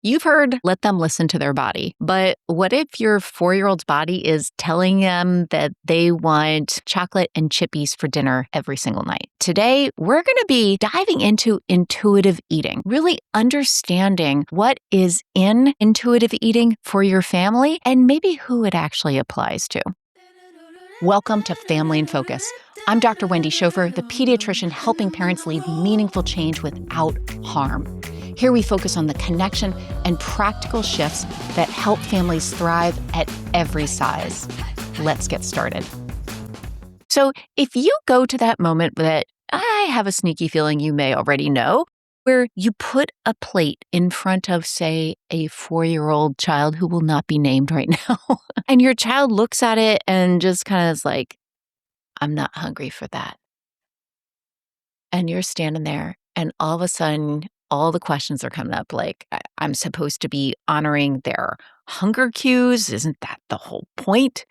You've heard let them listen to their body, but what if your 4-year-old's body is telling them that they want chocolate and chippies for dinner every single night? Today, we're going to be diving into intuitive eating, really understanding what is in intuitive eating for your family and maybe who it actually applies to. Welcome to Family in Focus. I'm Dr. Wendy Schofer, the pediatrician helping parents lead meaningful change without harm. Here we focus on the connection and practical shifts that help families thrive at every size. Let's get started. So if you go to that moment that I have a sneaky feeling you may already know, where you put a plate in front of, say, a 4-year-old child who will not be named right now, and your child looks at it and just kind of is like, I'm not hungry for that. And you're standing there, and all of a sudden, all the questions are coming up like, I'm supposed to be honoring their hunger cues. Isn't that the whole point?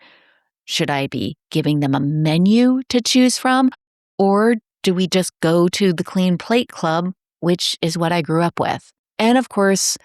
Should I be giving them a menu to choose from? Or do we just go to the clean plate club, which is what I grew up with? And of course,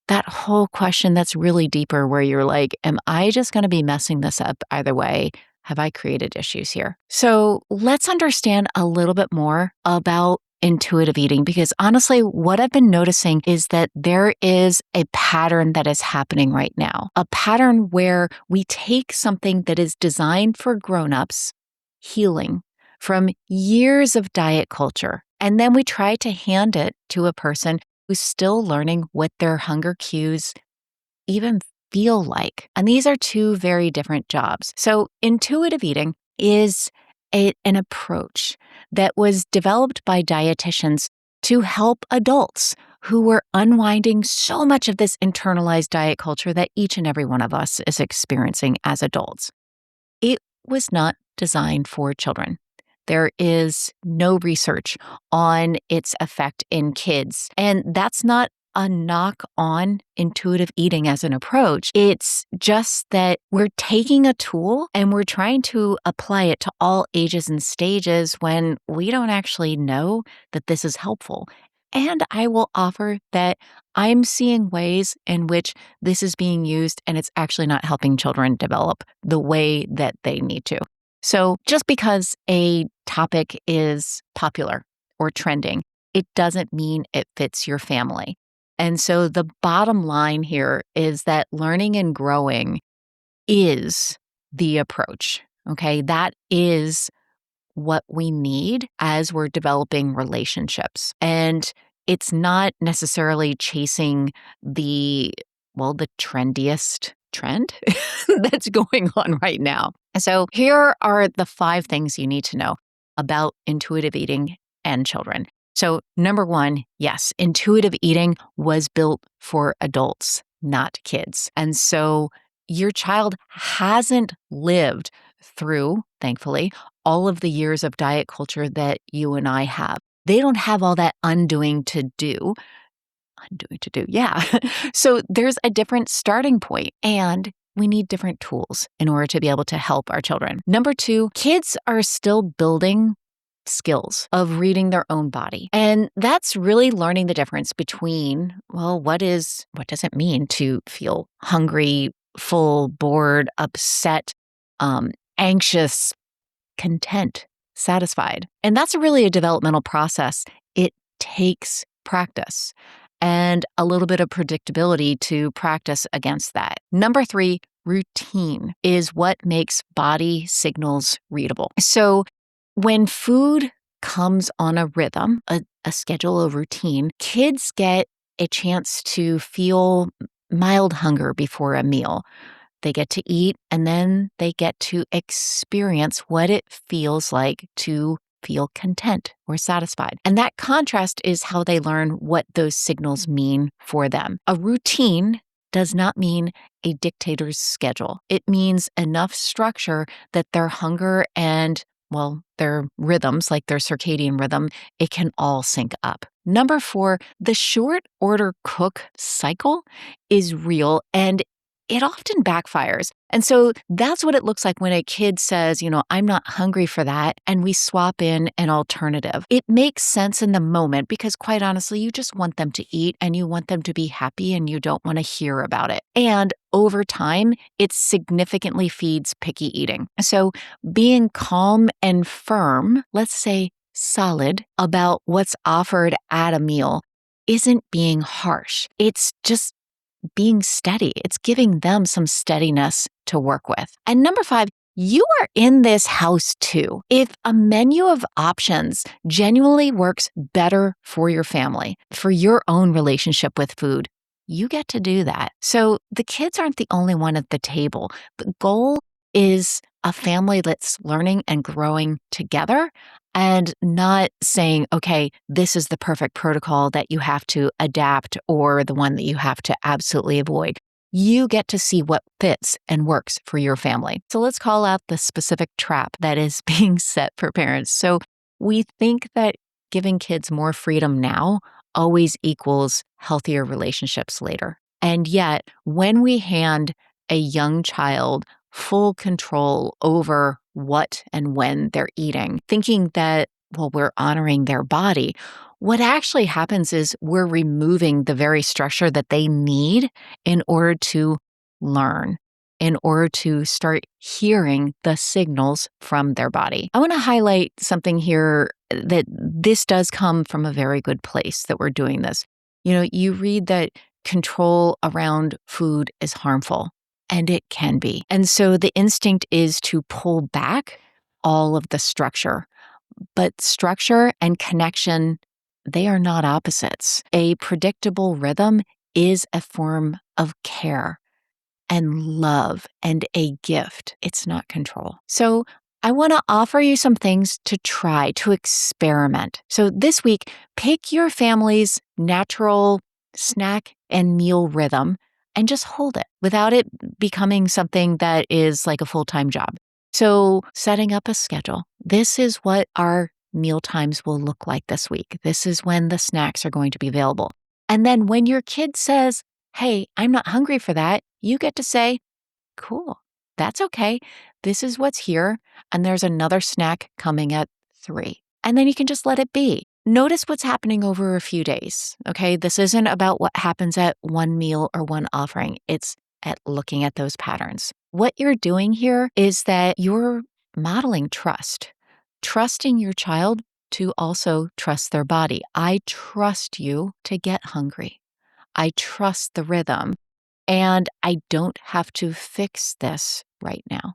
that whole question that's really deeper where you're like, am I just going to be messing this up either way? Have I created issues here? So let's understand a little bit more about intuitive eating, because honestly, what I've been noticing is that there is a pattern that is happening right now, a pattern where we take something that is designed for grownups, healing, from years of diet culture, and then we try to hand it to a person who's still learning what their hunger cues even feel like. And these are two very different jobs. So intuitive eating is an approach that was developed by dietitians to help adults who were unwinding so much of this internalized diet culture that each and every one of us is experiencing as adults. It was not designed for children. There is no research on its effect in kids. And that's not a knock on intuitive eating as an approach. It's just that we're taking a tool and we're trying to apply it to all ages and stages when we don't actually know that this is helpful. And I will offer that I'm seeing ways in which this is being used and it's actually not helping children develop the way that they need to. So just because a topic is popular or trending, it doesn't mean it fits your family. And so the bottom line here is that learning and growing is the approach, okay? That is what we need as we're developing relationships. And it's not necessarily chasing the trendiest trend that's going on right now. So here are the 5 things you need to know about intuitive eating and children. So number 1, yes, intuitive eating was built for adults, not kids. And so your child hasn't lived through, thankfully, all of the years of diet culture that you and I have. They don't have all that undoing to do. Yeah. So there's a different starting point, and we need different tools in order to be able to help our children. Number 2, kids are still building skills of reading their own body. And that's really learning the difference between, what does it mean to feel hungry, full, bored, upset, anxious, content, satisfied. And that's really a developmental process. It takes practice and a little bit of predictability to practice against that. Number 3, routine is what makes body signals readable. So when food comes on a rhythm, a schedule, a routine, kids get a chance to feel mild hunger before a meal. They get to eat, and then they get to experience what it feels like to feel content or satisfied. And that contrast is how they learn what those signals mean for them. A routine does not mean a dictator's schedule. It means enough structure that their hunger and their rhythms, like their circadian rhythm, it can all sync up. Number 4, the short order cook cycle is real, and it often backfires. And so that's what it looks like when a kid says, I'm not hungry for that, and we swap in an alternative. It makes sense in the moment because, quite honestly, you just want them to eat and you want them to be happy and you don't want to hear about it. And over time, it significantly feeds picky eating. So being calm and firm, let's say solid, about what's offered at a meal isn't being harsh. It's just being steady. It's giving them some steadiness to work with. And number 5, you are in this house too. If a menu of options genuinely works better for your family, for your own relationship with food, you get to do that. So the kids aren't the only one at the table. The goal is a family that's learning and growing together and not saying, okay, this is the perfect protocol that you have to adapt or the one that you have to absolutely avoid. You get to see what fits and works for your family. So let's call out the specific trap that is being set for parents. So we think that giving kids more freedom now always equals healthier relationships later. And yet, when we hand a young child full control over what and when they're eating, thinking that, we're honoring their body, what actually happens is we're removing the very structure that they need in order to learn, in order to start hearing the signals from their body. I want to highlight something here that this does come from a very good place that we're doing this. You read that control around food is harmful. And it can be. And so the instinct is to pull back all of the structure. But structure and connection, they are not opposites. A predictable rhythm is a form of care and love and a gift. It's not control. So I want to offer you some things to try, to experiment. So this week, pick your family's natural snack and meal rhythm and just hold it without it becoming something that is like a full-time job. So setting up a schedule. This is what our meal times will look like this week. This is when the snacks are going to be available. And then when your kid says, hey, I'm not hungry for that, you get to say, cool, that's okay. This is what's here. And there's another snack coming at 3. And then you can just let it be. Notice what's happening over a few days, okay? This isn't about what happens at one meal or one offering. It's at looking at those patterns. What you're doing here is that you're modeling trust, trusting your child to also trust their body. I trust you to get hungry. I trust the rhythm, and I don't have to fix this right now.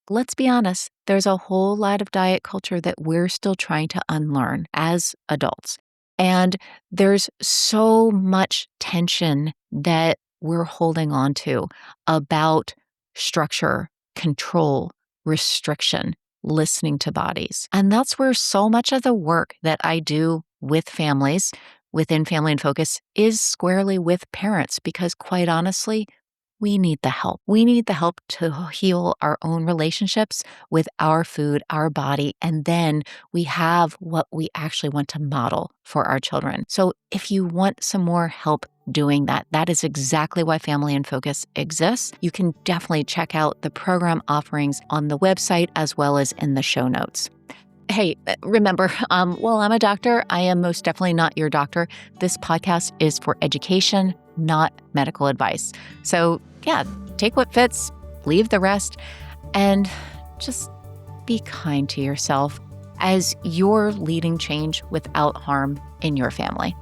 Let's be honest, there's a whole lot of diet culture that we're still trying to unlearn as adults. And there's so much tension that we're holding on to about structure, control, restriction, listening to bodies. And that's where so much of the work that I do with families, within Family in Focus, is squarely with parents, because quite honestly, we need the help. We need the help to heal our own relationships with our food, our body, and then we have what we actually want to model for our children. So if you want some more help doing that, that is exactly why Family in Focus exists. You can definitely check out the program offerings on the website as well as in the show notes. Hey, remember, while I'm a doctor, I am most definitely not your doctor. This podcast is for education, not medical advice. So yeah, take what fits, leave the rest, and just be kind to yourself as you're leading change without harm in your family.